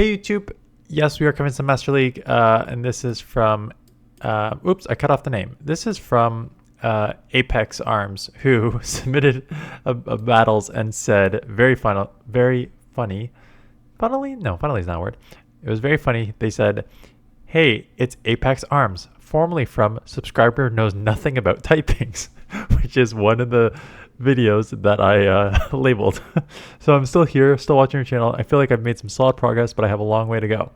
Hey YouTube, yes, we are coming to Master League, and this is from, oops, I cut off the name. This is from Apex Arms, who submitted a battles and said, very funny, funnily? No, funnily is not a word. It was very funny. They said, hey, it's Apex Arms, formerly from subscriber knows nothing about typings, which is one of the videos that I labeled. So I'm still here, still watching your channel. I feel like I've made some solid progress, but I have a long way to go.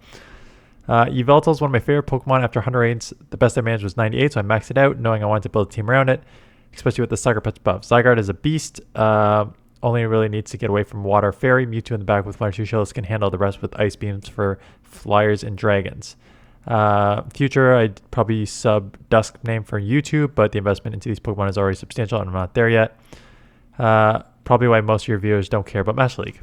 Yveltal is one of my favorite Pokemon after 100 raids. The best I managed was 98, so I maxed it out, knowing I wanted to build a team around it, especially with the Sucker Punch buff. Zygarde is a beast. Only really needs to get away from Water Fairy. Mewtwo in the back with 1 or 2 shells can handle the rest with Ice Beams for Flyers and Dragons. Future, I'd probably sub Dusk name for YouTube, but the investment into these Pokemon is already substantial and I'm not there yet. Probably why most of your viewers don't care about Master League.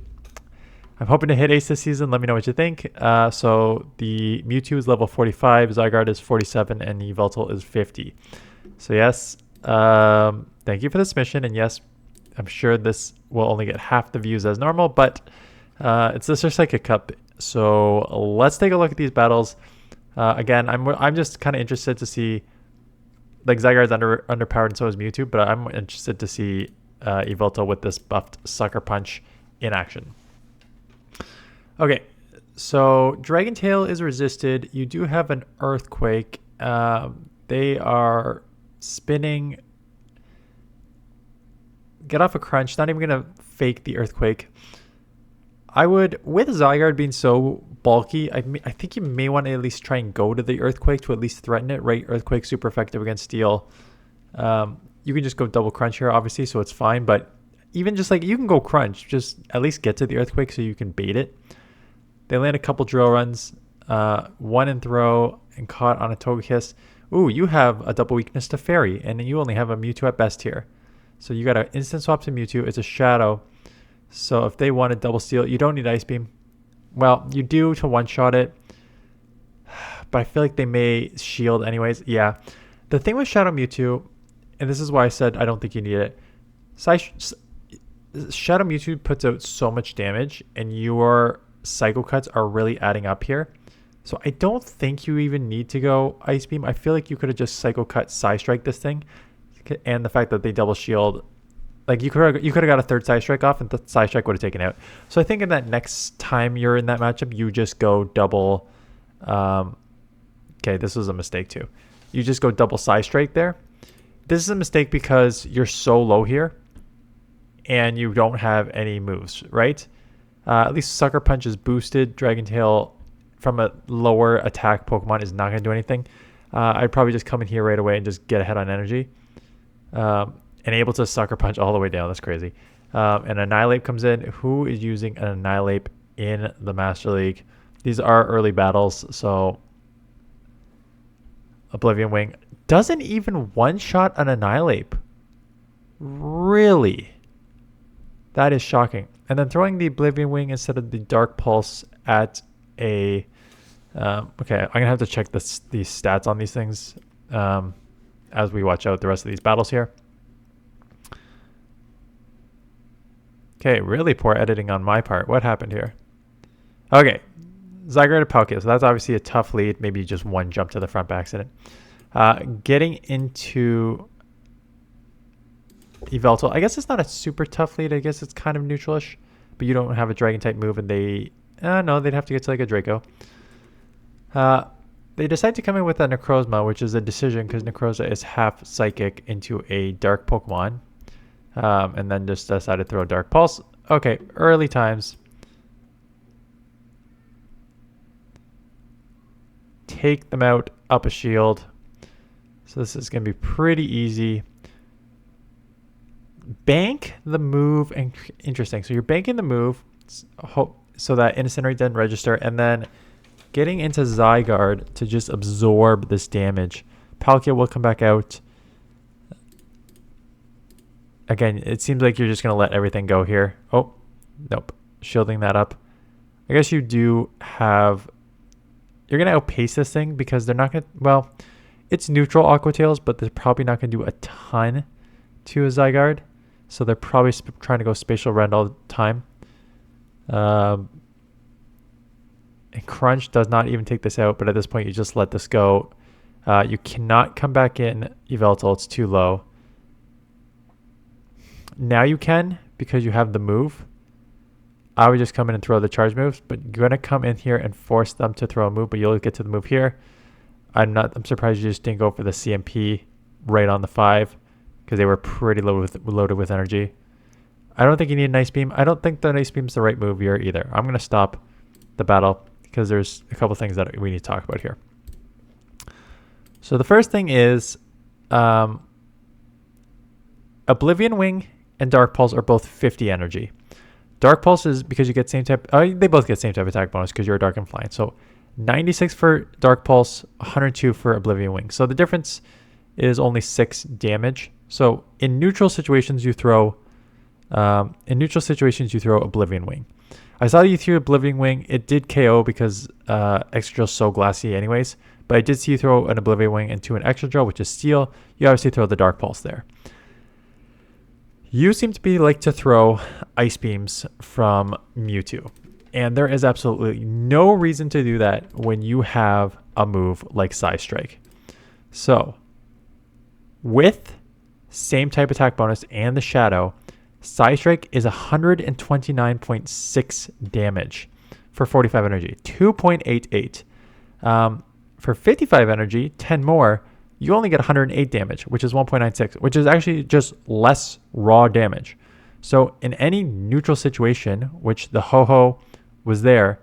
I'm hoping to hit Ace this season. Let me know what you think. So the Mewtwo is level 45, Zygarde is 47, and Yveltal is 50. So yes, thank you for this mission. And yes, I'm sure this will only get half the views as normal, but it's the Psychic Cup. So let's take a look at these battles. Again, I'm just kind of interested to see, like, Zygarde's underpowered and so is Mewtwo, but I'm interested to see Yveltal with this buffed Sucker Punch in action. Okay, so Dragon Tail is resisted. You do have an Earthquake. They are spinning. Get off a crunch. Not even going to fake the Earthquake. I would, with Zygarde being so bulky, I think you may want to at least try and go to the Earthquake to at least threaten it, right? Earthquake super effective against Steel. You can just go double crunch here, obviously, so it's fine. But even just like, you can go crunch, just at least get to the Earthquake so you can bait it. They land a couple drill runs, one in throw and caught on a Togekiss. Ooh, you have a double weakness to Fairy, and you only have a Mewtwo at best here. So you got an instant swap to Mewtwo. It's a Shadow. So if they want to double steal, you don't need Ice Beam. Well, you do to one-shot it, but I feel like they may shield anyways. Yeah. The thing with Shadow Mewtwo, and this is why I said I don't think you need it, Shadow Mewtwo puts out so much damage, and your Psycho Cuts are really adding up here. So I don't think you even need to go Ice Beam. I feel like you could have just Psycho Cut Psy Strike this thing, and the fact that they double shield, like you could have got a third Psy Strike off, and the Psy Strike would have taken out. So I think in that next time you're in that matchup, you just go double. Okay, this was a mistake too. You just go double Psy Strike there. This is a mistake because you're so low here, and you don't have any moves, right? At least Sucker Punch is boosted. Dragon Tail from a lower attack Pokemon is not going to do anything. I'd probably just come in here right away and just get ahead on energy. And able to Sucker Punch all the way down. That's crazy. And Annihilate comes in. Who is using an Annihilate in the Master League? These are early battles, so Oblivion Wing doesn't even one-shot an Annihilate. Really? That is shocking. And then throwing the Oblivion Wing instead of the Dark Pulse at a... okay, I'm going to have to check these stats on these things as we watch out the rest of these battles here. Okay, really poor editing on my part. What happened here? Okay, Zygarde to Poke. So that's obviously a tough lead. Maybe just one jump to the front by accident. Getting into Yveltal. I guess it's not a super tough lead. I guess it's kind of neutralish. But you don't have a Dragon type move, and they... no, they'd have to get to like a Draco. They decide to come in with a Necrozma, which is a decision because Necrozma is half Psychic into a Dark Pokemon. And then just decided to throw a Dark Pulse. Okay, early times. Take them out, up a shield. So this is going to be pretty easy. Bank the move. And interesting. So you're banking the move so that Incinerate doesn't register. And then getting into Zygarde to just absorb this damage. Palkia will come back out. Again, it seems like you're just going to let everything go here. Oh, nope. Shielding that up. I guess you do have... You're going to outpace this thing because they're not going to... Well, it's neutral Aqua Tails, but they're probably not going to do a ton to a Zygarde. So they're probably trying to go Spatial Rend all the time. And Crunch does not even take this out, but at this point you just let this go. You cannot come back in Yveltal, it's too low. Now you can, because you have the move. I would just come in and throw the charge moves, but you're going to come in here and force them to throw a move, but you'll get to the move here. I'm surprised you just didn't go for the CMP right on the 5, because they were pretty loaded with energy. I don't think you need an Ice Beam. I don't think the Ice Beam's the right move here either. I'm going to stop the battle because there's a couple things that we need to talk about here. So the first thing is Oblivion Wing and Dark Pulse are both 50 energy. Dark Pulse is because you get same type. They both get same type attack bonus because you're Dark and Flying. So 96 for Dark Pulse, 102 for Oblivion Wing. So the difference is only 6 damage. So in neutral situations you throw Oblivion Wing. I saw you threw Oblivion Wing. It did KO because Extra is so glassy anyways. But I did see you throw an Oblivion Wing into an Extra Drill, which is Steel. You obviously throw the Dark Pulse there. You seem to be like to throw Ice Beams from Mewtwo. And there is absolutely no reason to do that when you have a move like Psy Strike. So, with same type attack bonus and the Shadow, Psy Strike is 129.6 damage for 45 energy. 2.88. For 55 energy, 10 more, you only get 108 damage, which is 1.96, which is actually just less raw damage. So in any neutral situation, which the Ho-Ho was there,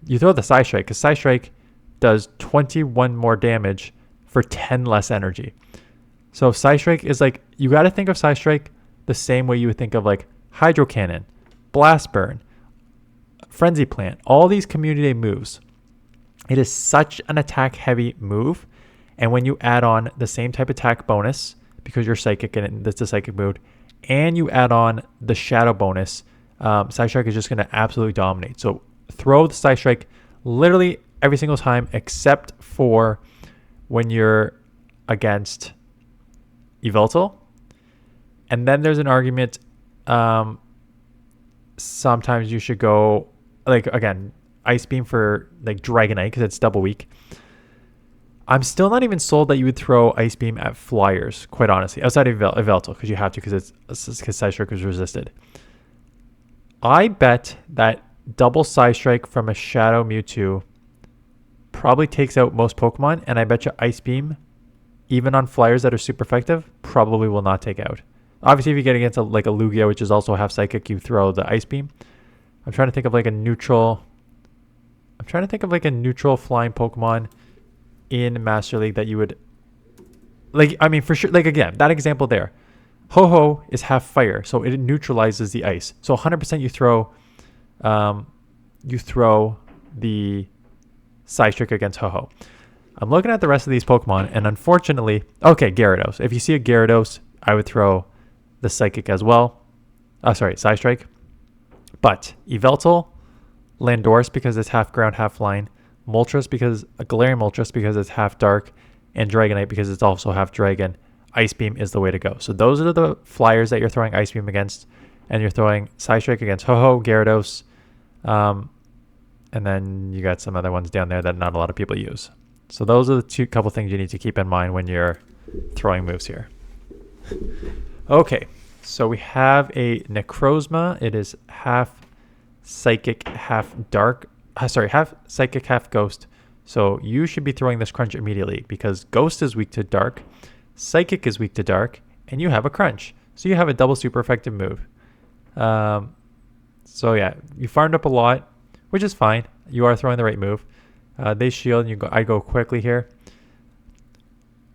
you throw the Psy Strike, because Psy Strike does 21 more damage for 10 less energy. So Psy Strike is like, you got to think of Psy Strike the same way you would think of like Hydro Cannon, Blast Burn, Frenzy Plant, all these community day moves. It is such an attack heavy move. And when you add on the same type attack bonus, because you're Psychic and that's the Psychic mode, and you add on the Shadow bonus, Psy Strike is just going to absolutely dominate. So throw the Psy Strike literally every single time except for when you're against Yveltal. And then there's an argument. Sometimes you should go, like, again, Ice Beam for like Dragonite because it's double weak. I'm still not even sold that you would throw Ice Beam at Flyers, quite honestly, outside of Yveltal, because you have to, because Psy Strike is resisted. I bet that double Psy Strike from a Shadow Mewtwo probably takes out most Pokemon, and I bet you Ice Beam, even on Flyers that are super effective, probably will not take out. Obviously, if you get against like a Lugia, which is also half Psychic, you throw the Ice Beam. I'm trying to think of like a neutral flying Pokemon in Master League that you would like. I mean, for sure, like, again, that example there, Ho-Ho is half fire, so it neutralizes the ice. So 100% you throw the Psy Strike against Ho-Ho. I'm looking at the rest of these Pokemon, and unfortunately, okay, Gyarados. If you see a Gyarados, I would throw the Psychic as well. Psy Strike. But Yveltal, Landorus because it's half ground, half flying, Moltres because Galarian Moltres because it's half dark, and Dragonite because it's also half dragon. Ice Beam is the way to go. So those are the Flyers that you're throwing Ice Beam against, and you're throwing Psy Strike against Ho-Ho, Gyarados, and then you got some other ones down there that not a lot of people use. So those are the couple things you need to keep in mind when you're throwing moves here. Okay, so we have a Necrozma. It is half Psychic, half dark. Half Psychic, half Ghost. So you should be throwing this Crunch immediately because Ghost is weak to Dark, Psychic is weak to Dark, and you have a Crunch. So you have a double super effective move. So yeah, you farmed up a lot, which is fine. You are throwing the right move. They shield, and I go quickly here.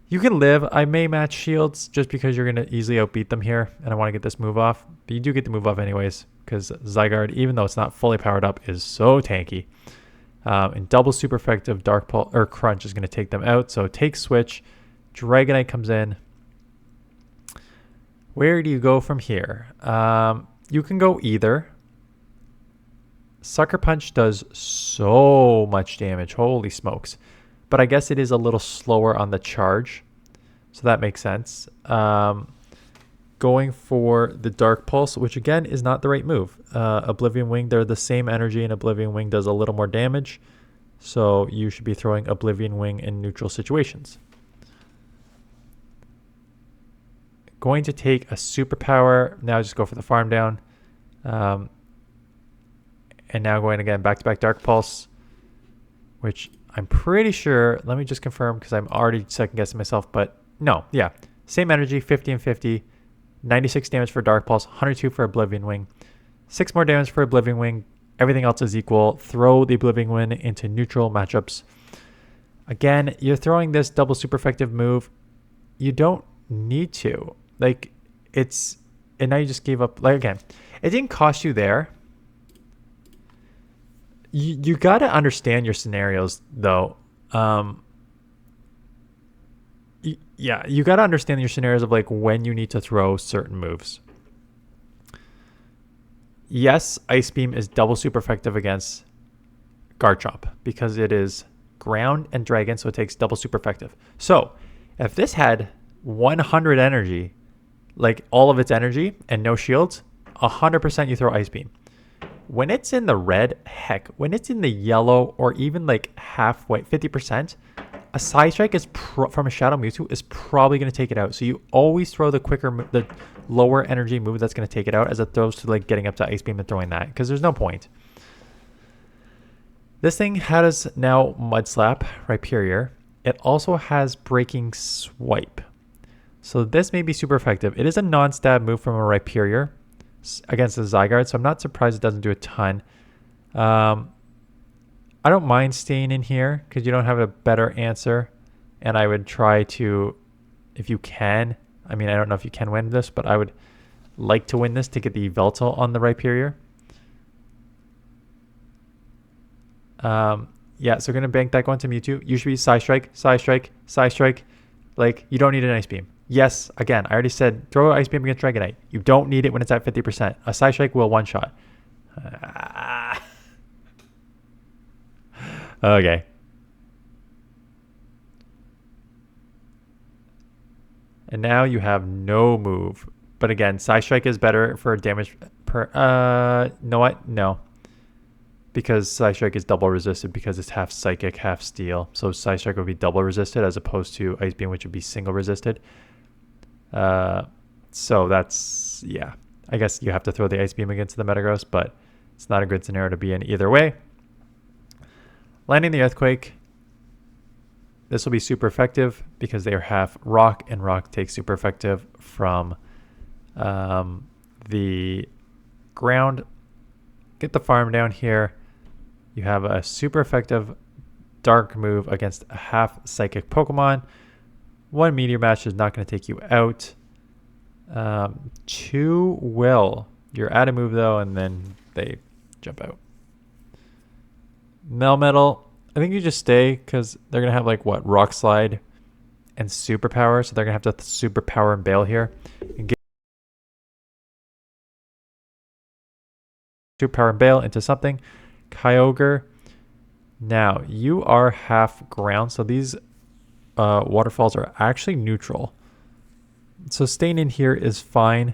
You can live. I may match shields just because you're going to easily outbeat them here, and I want to get this move off. But you do get the move off anyways, because Zygarde, even though it's not fully powered up, is so tanky. And double super effective Dark Pulse or Crunch is going to take them out. So take Switch. Dragonite comes in. Where do you go from here? You can go either. Sucker Punch does so much damage. Holy smokes. But I guess it is a little slower on the charge. So that makes sense. going for the Dark Pulse, which again is not the right move. Oblivion Wing, they're the same energy, and Oblivion Wing does a little more damage. So you should be throwing Oblivion Wing in neutral situations. Going to take a superpower. Now just go for the farm down. And now going again back-to-back Dark Pulse, which I'm pretty sure, let me just confirm because I'm already second-guessing myself, but no, yeah. Same energy, 50 and 50. 96 damage for Dark Pulse, 102 for Oblivion Wing. 6 more damage for Oblivion Wing. Everything else is equal. Throw the Oblivion Wing into neutral matchups. Again, you're throwing this double super effective move. You don't need to. Like, it's... And now you just gave up. Like, again, it didn't cost you there. You got to understand your scenarios, though. Yeah, you got to understand your scenarios of like when you need to throw certain moves. Yes, Ice Beam is double super effective against Garchomp because it is ground and dragon, so it takes double super effective. So if this had 100 energy, like all of its energy and no shields, 100% you throw Ice Beam. When it's in the red, heck, when it's in the yellow or even like halfway, 50%, a Side Strike is from a Shadow Mewtwo is probably going to take it out. So you always throw the lower energy move that's going to take it out as opposed to like getting up to Ice Beam and throwing that because there's no point. This thing has now Mud Slap, Rhyperior. It also has Breaking Swipe. So this may be super effective. It is a non-stab move from a Rhyperior against the Zygarde, so I'm not surprised it doesn't do a ton. I don't mind staying in here because you don't have a better answer. And I would try to, if you can, I mean, I don't know if you can win this, but I would like to win this to get the Yveltal on the Rhyperior. Yeah, so we're going to bank that going to Mewtwo. You should be Side Strike, Side Strike, Side Strike. Like, you don't need an Ice Beam. Yes, again, I already said throw an Ice Beam against Dragonite. You don't need it when it's at 50%. A Side Strike will one-shot. Okay. And now you have no move. But again, Side Strike is better for damage per... you know what? No. Because Side Strike is double resisted because it's half Psychic, half Steel. So Side Strike would be double resisted as opposed to Ice Beam, which would be single resisted. So that's... Yeah. I guess you have to throw the Ice Beam against the Metagross, but it's not a good scenario to be in either way. Landing the Earthquake. This will be super effective because they are half Rock, and Rock takes super effective from the ground. Get the farm down here. You have a super effective Dark move against a half Psychic Pokemon. One Meteor Match is not going to take you out. 2 will. You're out of move though, and then they jump out. Melmetal, I think you just stay because they're going to have like what? Rock Slide and Superpower. So they're going to have to Superpower and Bail here. And get Superpower and Bail into something. Kyogre. Now, you are half ground. So these waterfalls are actually neutral. So staying in here is fine.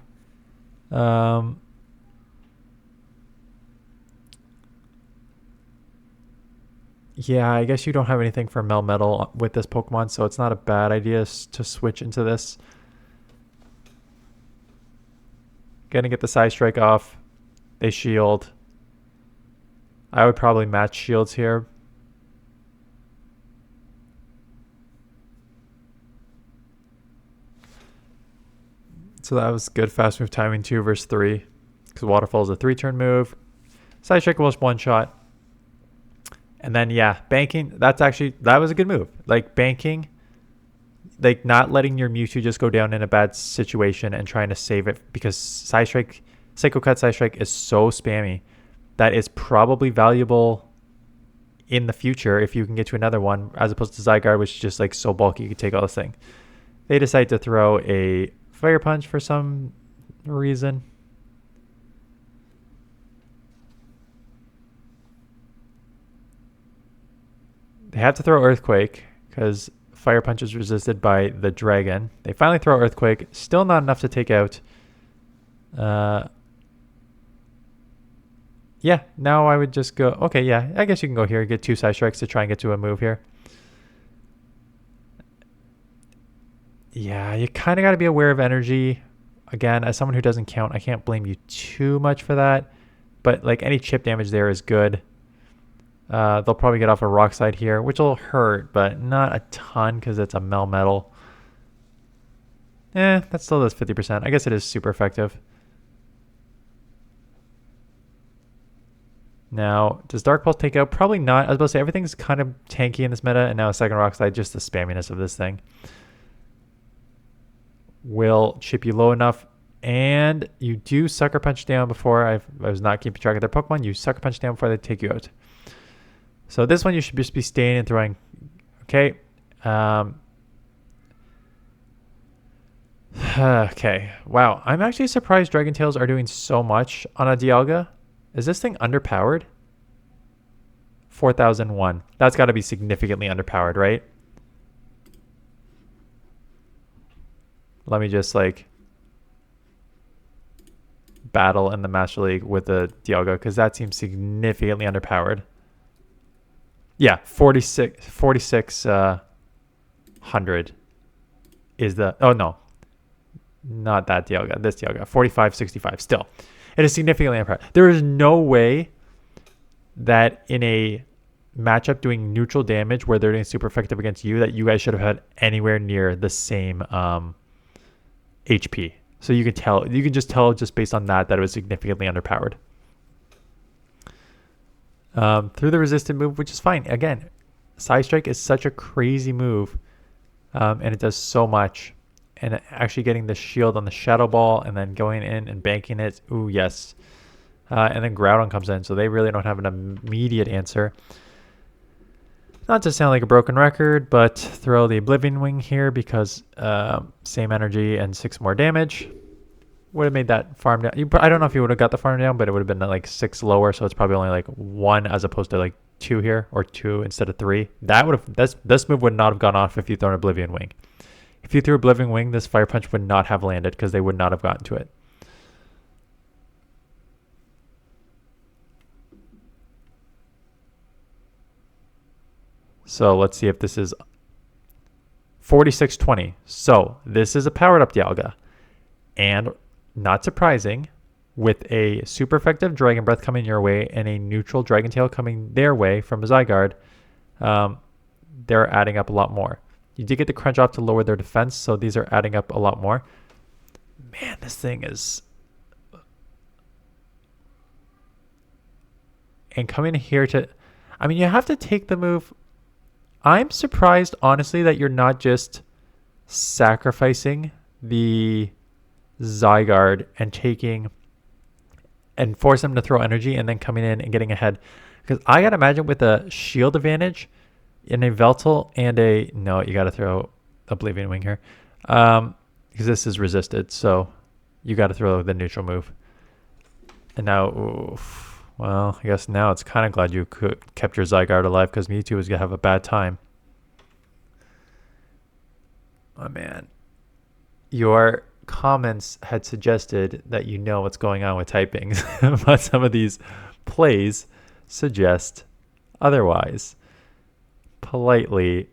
Yeah, I guess you don't have anything for Melmetal with this Pokemon, so it's not a bad idea to switch into this. Gonna get the Side Strike off. They shield. I would probably match shields here. So that was good fast move timing 2 versus 3. Because Waterfall is a 3-turn move. Side Strike was one shot. And then, yeah, banking, that was a good move. Like, banking, like, not letting your Mewtwo just go down in a bad situation and trying to save it because Side Strike, Psycho Cut Side Strike is so spammy that it's probably valuable in the future if you can get to another one, as opposed to Zygarde, which is just, like, so bulky you can take all this thing. They decide to throw a Fire Punch for some reason. They have to throw Earthquake because Fire Punch is resisted by the Dragon. They finally throw Earthquake. Still not enough to take out Yeah, now I would just go, okay, yeah, I guess you can go here, get 2 side strikes to try and get to a move here. Yeah, you kind of got to be aware of energy. Again, as someone who doesn't count, I can't blame you too much for that. But like any chip damage there is good. They'll probably get off a rock slide here, which will hurt, but not a ton because it's a Melmetal. That still does 50%. I guess it is super effective. Now, does Dark Pulse take out? Probably not. I was about to say, everything's kind of tanky in this meta, and now a second rock slide, just the spamminess of this thing will chip you low enough. And you do Sucker Punch down before. I was not keeping track of their Pokemon. You Sucker Punch down before they take you out. So this one you should just be staying and throwing. Okay. Okay. Wow. I'm actually surprised Dragon Tails are doing so much on a Dialga. Is this thing underpowered? 4001. That's got to be significantly underpowered, right? Let me just like battle in the Master League with the Dialga because that seems significantly underpowered. Yeah, 4600 is the, oh no, not that Dialga, this Dialga, 4565 still. It is significantly underpowered. There is no way that in a matchup doing neutral damage where they're doing super effective against you that you guys should have had anywhere near the same HP. So you can just tell just based on that it was significantly underpowered. Through the resistant move, which is fine. Again, Side Strike is such a crazy move, and it does so much. And actually getting the shield on the Shadow Ball and then going in and banking it. Ooh, yes. And then Groudon comes in, so they really don't have an immediate answer. Not to sound like a broken record, but throw the Oblivion Wing here because same energy and 6 more damage. Would have made that farm down. I don't know if you would have got the farm down, but it would have been like 6 lower, so it's probably only like 1 as opposed to like 2 here, or 2 instead of 3. That would have this move would not have gone off if you thrown Oblivion Wing. If you threw Oblivion Wing, this Fire Punch would not have landed because they would not have gotten to it. So let's see if this is 4620. So this is a powered up Dialga. And not surprising, with a super effective Dragon Breath coming your way and a neutral Dragon Tail coming their way from a Zygarde, they're adding up a lot more. You did get the crunch off to lower their defense, so these are adding up a lot more. Man, this thing is... And coming here to... I mean, you have to take the move... I'm surprised, honestly, that you're not just sacrificing the Zygarde and taking... and force them to throw energy and then coming in and getting ahead. Because I gotta imagine with a shield advantage... in a Yveltal and a... No, you got to throw Oblivion Wing here. Because this is resisted, so you got to throw the neutral move. And now... Oof, well, I guess now it's kind of glad you kept your Zygarde alive because Mewtwo was going to have a bad time. Oh, man. Your comments had suggested that you know what's going on with typings, but some of these plays suggest otherwise. Politely,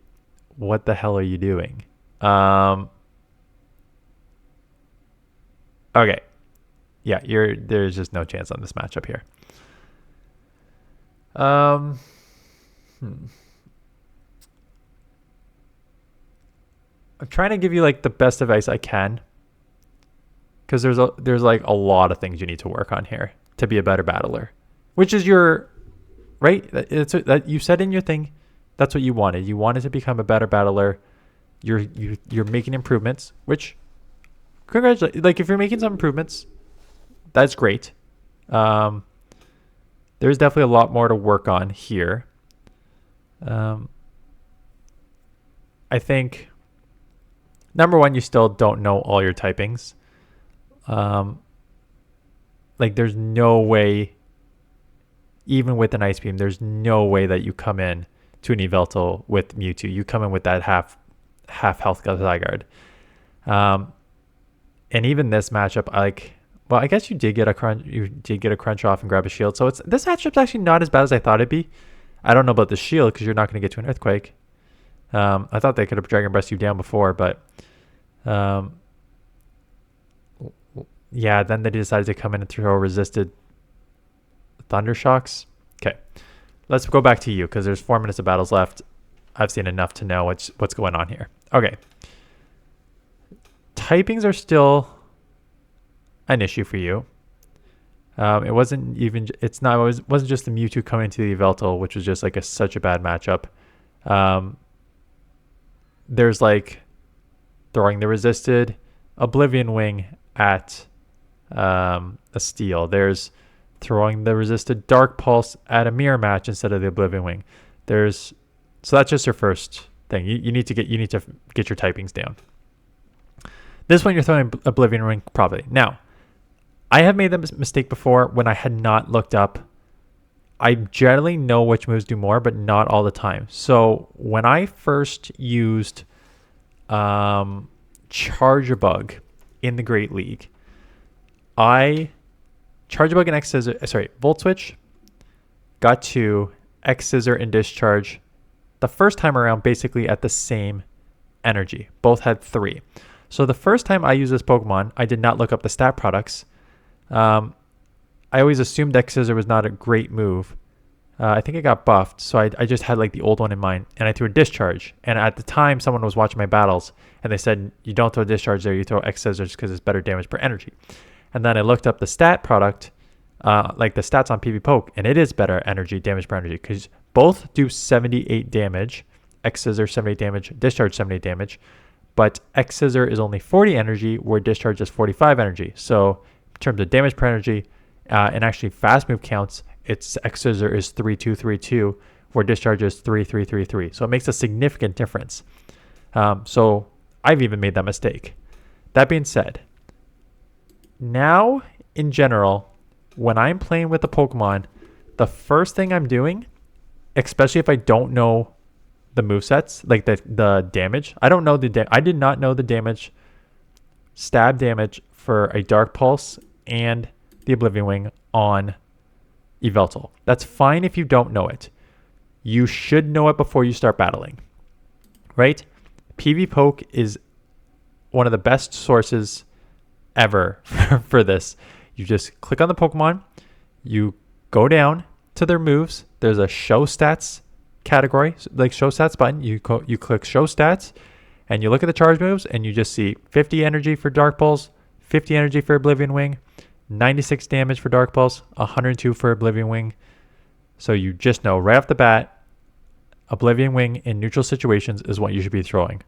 what the hell are you doing? Okay. Yeah, there's just no chance on this matchup here. I'm trying to give you like the best advice I can, because there's like a lot of things you need to work on here to be a better battler, which is your right. It's that you said in your thing. That's what you wanted. You wanted to become a better battler. You're making improvements, which congratulations. Like if you're making some improvements, that's great. There's definitely a lot more to work on here. I think number one, you still don't know all your typings. Like there's no way, even with an Ice Beam, there's no way that you come in to an Yveltal with Mewtwo. You come in with that half health Zygarde. And even this matchup, Well, I guess you did get a crunch. You did get a crunch off and grab a shield. So this matchup's actually not as bad as I thought it'd be. I don't know about the shield because you're not going to get to an earthquake. I thought they could have Dragon Breath you down before, but yeah. Then they decided to come in and throw resisted Thunder Shocks. Okay, let's go back to you because there's 4 minutes of battles left. I've seen enough to know what's going on here. Okay, typings are still an issue for you. It wasn't even. It's not. It wasn't just the Mewtwo coming into the Yveltal, which was just like such a bad matchup. There's like throwing the resisted Oblivion Wing at a Steel. There's throwing the resisted Dark Pulse at a Mirror Match instead of the Oblivion Wing. So that's just your first thing. You need to get your typings down. This one you're throwing Oblivion Ring probably. Now, I have made that mistake before when I had not looked up. I generally know which moves do more, but not all the time. So when I first used Charge Bug in the Great League, Charge Bug and X Scissor, Volt Switch, got to X Scissor and Discharge the first time around basically at the same energy. Both had 3. So the first time I used this Pokemon, I did not look up the stat products. I always assumed X Scissor was not a great move. I think it got buffed, so I just had like the old one in mind, and I threw a Discharge. And at the time, someone was watching my battles, and they said, you don't throw Discharge there, you throw X Scissors because it's better damage per energy. And then I looked up the stat product, like the stats on PV Poke, and it is better energy, damage per energy, because both do 78 damage. X Scissor 78 damage, Discharge 78 damage, but X Scissor is only 40 energy, where Discharge is 45 energy. So in terms of damage per energy, and actually fast move counts, its X Scissor is 3232, where Discharge is 3333. So it makes a significant difference. So I've even made that mistake. That being said, now in general, when I'm playing with a Pokemon, the first thing I'm doing, especially if I don't know the movesets, like the damage, I did not know the damage, stab damage for a Dark Pulse and the Oblivion Wing on Yveltal. That's fine if you don't know it. You should know it before you start battling, right? PV Poke is one of the best sources ever for this. You just click on the Pokemon, you go down to their moves. There's a show stats category, like show stats button. You click show stats, and you look at the charge moves, and you just see 50 energy for Dark Pulse, 50 energy for Oblivion Wing, 96 damage for Dark Pulse, 102 for Oblivion Wing. So you just know right off the bat, Oblivion Wing in neutral situations is what you should be throwing.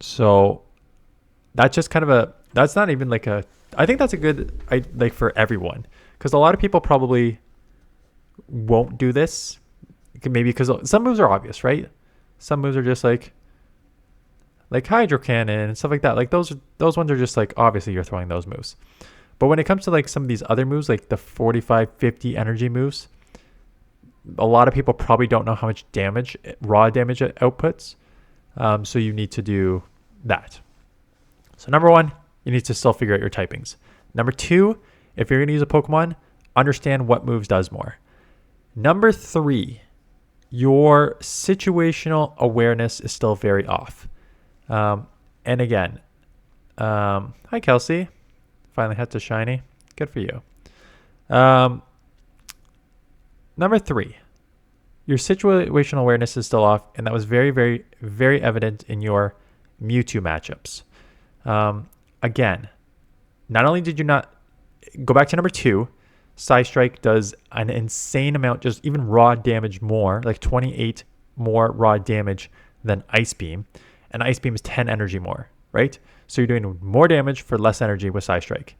So that's just kind of that's not even like I think that's a good, like for everyone, because a lot of people probably won't do this. Maybe because some moves are obvious, right? Some moves are just like Hydro Cannon and stuff like that. Like those ones are just like, obviously you're throwing those moves. But when it comes to like some of these other moves, like the 45, 50 energy moves, a lot of people probably don't know how much damage, raw damage it outputs. So you need to do that. So number 1, you need to still figure out your typings. Number 2, if you're going to use a Pokemon, understand what moves does more. Number 3, your situational awareness is still very off. And again, hi Kelsey, finally had to shiny. Good for you. Number 3, your situational awareness is still off, and that was very, very, very evident in your Mewtwo matchups. Again, not only did you not go back to number 2, Psystrike does an insane amount, just even raw damage more, like 28 more raw damage than Ice Beam. And Ice Beam is 10 energy more, right? So you're doing more damage for less energy with Psystrike.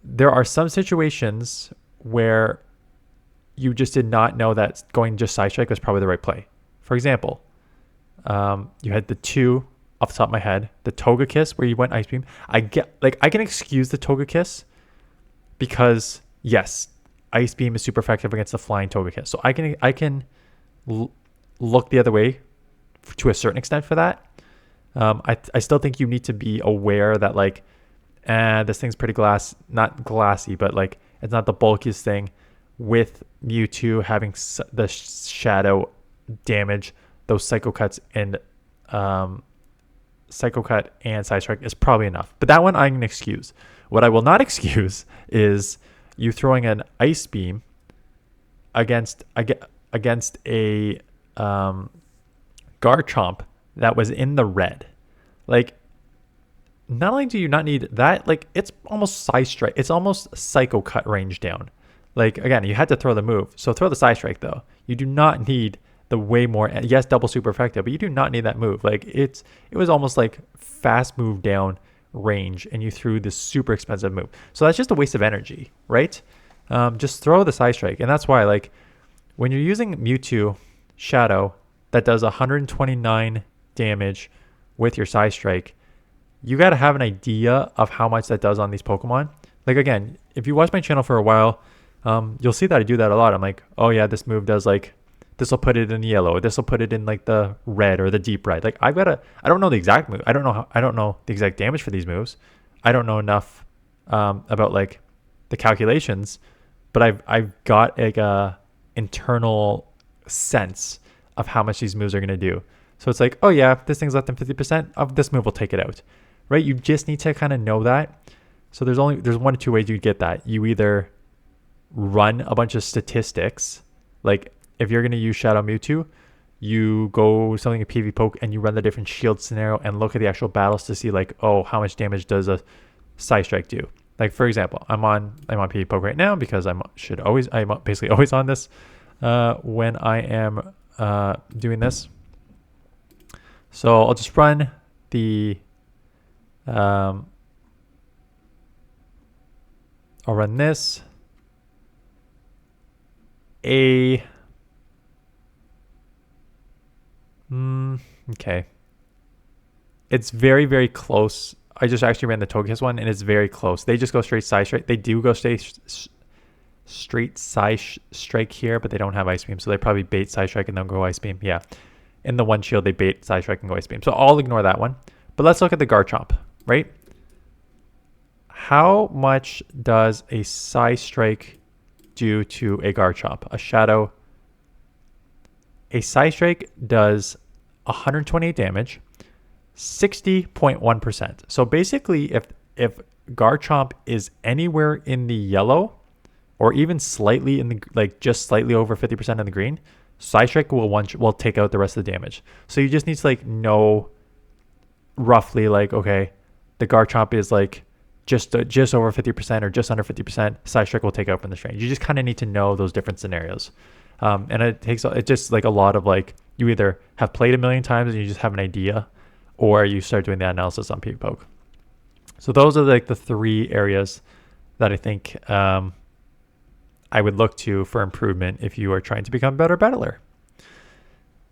There are some situations where you just did not know that going just Psystrike was probably the right play. For example, you had the 2 off the top of my head, the Togekiss where you went Ice Beam. I can excuse the Togekiss because yes, Ice Beam is super effective against the flying Togekiss. So I can look the other way to a certain extent for that. I still think you need to be aware that like, this thing's pretty not glassy, but like it's not the bulkiest thing. With Mewtwo having the shadow damage, those Psycho Cuts and Psycho Cut and Side Strike is probably enough. But that one I can excuse. What I will not excuse is you throwing an Ice Beam against a Garchomp that was in the red. Like, not only do you not need that, like it's almost Side Strike. It's almost Psycho Cut range down. Like, again, you had to throw the move. So throw the Side Strike, though. You do not need the way more. Yes, double super effective, but you do not need that move. Like, it was almost like fast move down range, and you threw this super expensive move. So that's just a waste of energy, right? Just throw the Side Strike. And that's why, like, when you're using Mewtwo Shadow that does 129 damage with your Side Strike, you got to have an idea of how much that does on these Pokemon. Like, again, if you watch my channel for a while, you'll see that I do that a lot. I'm like, oh yeah, this move does like, this will put it in the yellow, this will put it in like the red or the deep red. Like I don't know the exact move. I don't know the exact damage for these moves. I don't know enough about like the calculations, but I've got like a internal sense of how much these moves are going to do. So it's like, oh yeah, this thing's less than 50% of this move will take it out, right? You just need to kind of know that. So there's one or two ways you get that. You either run a bunch of statistics, like if you're going to use Shadow Mewtwo, you go something a PV Poke and you run the different shield scenario and look at the actual battles to see like, oh, how much damage does a Side Strike do? Like, for example, I'm on PV Poke right now because I'm basically always on this when I am doing this. So I'll just run the I'll run this. Okay. It's very, very close. I just actually ran the Togekiss one and it's very close. They just go straight Side Strike. They do go straight Side Strike here, but they don't have Ice Beam. So they probably bait Side Strike and then go Ice Beam. Yeah. In the one shield, they bait Side Strike and go Ice Beam. So I'll ignore that one. But let's look at the Garchomp, right? How much does a Side Strike do to a Garchomp? A Shadow. A Side Strike does 128 damage, 60.1%. So basically, if Garchomp is anywhere in the yellow, or even slightly in the, like just slightly over 50% in the green, Side Strike will take out the rest of the damage. So you just need to like know roughly like, okay, the Garchomp is like just over 50% or just under 50%. Side Strike will take out from this range. You just kind of need to know those different scenarios. And it just like a lot of like, you either have played a million times and you just have an idea, or you start doing the analysis on PV Poke. So those are like the three areas that I think I would look to for improvement if you are trying to become a better battler.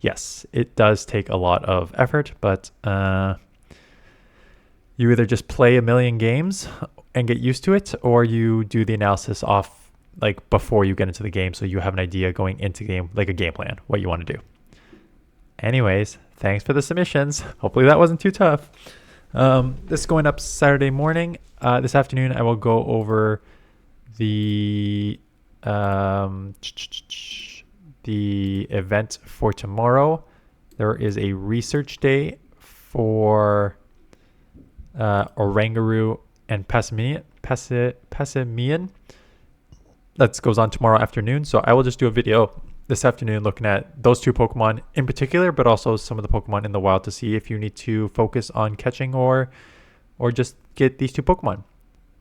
Yes, it does take a lot of effort, but you either just play a million games and get used to it, or you do the analysis off like before you get into the game, so you have an idea going into the game, like a game plan, what you want to do. Anyways, thanks for the submissions. Hopefully that wasn't too tough. This is going up Saturday morning. This afternoon I will go over the event for tomorrow. There is a research day for Oranguru and Passimian. That goes on tomorrow afternoon. So I will just do a video this afternoon looking at those two Pokemon in particular, but also some of the Pokemon in the wild to see if you need to focus on catching or just get these two Pokemon.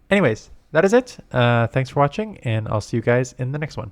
Anyways, that is it. Thanks for watching, and I'll see you guys in the next one.